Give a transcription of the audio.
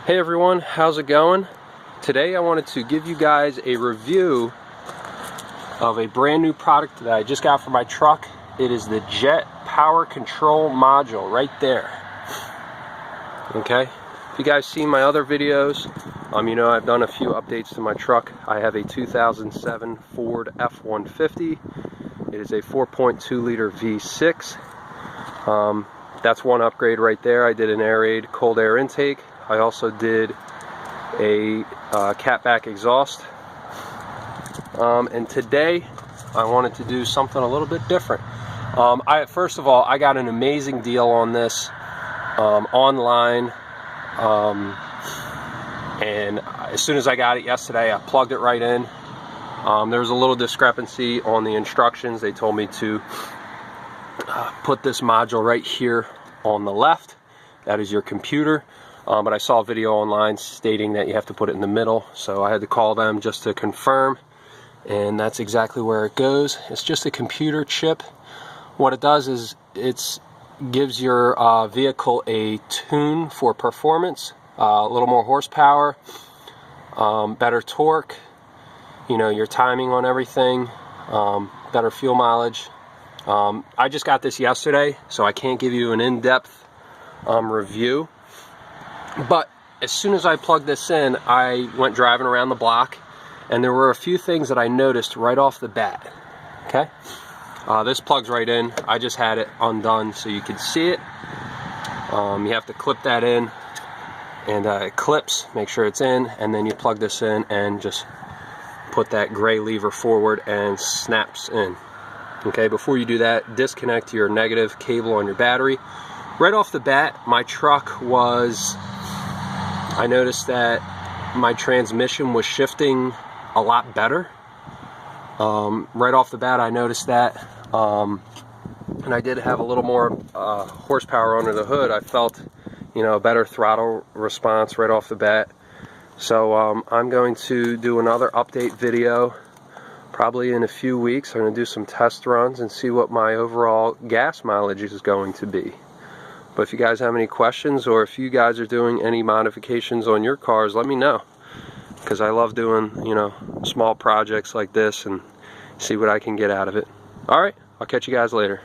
Hey everyone, how's it going? Today I wanted to give you guys a review of a brand new product that I just got for my truck. It is the Jet Power Control Module right there. Okay, if you guys seen my other videos, you know I've done a few updates to my truck. I have a 2007 Ford F-150. It is a 4.2 liter V6. That's one upgrade right there. I did an air-aid cold air intake. I also did a catback exhaust. And today I wanted to do something a little bit different. First of all, I got an amazing deal on this online. And as soon as I got it yesterday, I plugged it right in. There was a little discrepancy on the instructions. They told me to put this module right here on the left. That is your computer. But I saw a video online stating that you have to put it in the middle, so I had to call them just to confirm, and that's exactly where it goes. It's just a computer chip. What it does is it gives your vehicle a tune for performance, a little more horsepower, better torque, you know, your timing on everything, better fuel mileage. I just got this yesterday, so I can't give you an in-depth review. But as soon as I plugged this in, I went driving around the block, and there were a few things that I noticed right off the bat. Okay, this plugs right in. I just had it undone so you can see it. You have to clip that in, and it clips. Make sure it's in, and then you plug this in and just put that gray lever forward and snaps in. Okay, before you do that, disconnect your negative cable on your battery. Right off the bat, my truck was, I noticed that my transmission was shifting a lot better. Right off the bat I noticed that, and I did have a little more horsepower under the hood. I felt, you know, a better throttle response right off the bat. So I'm going to do another update video probably in a few weeks. I'm going to do some test runs and see what my overall gas mileage is going to be. But if you guys have any questions, or if you guys are doing any modifications on your cars, let me know, because I love doing, you know, small projects like this and see what I can get out of it. All right, I'll catch you guys later.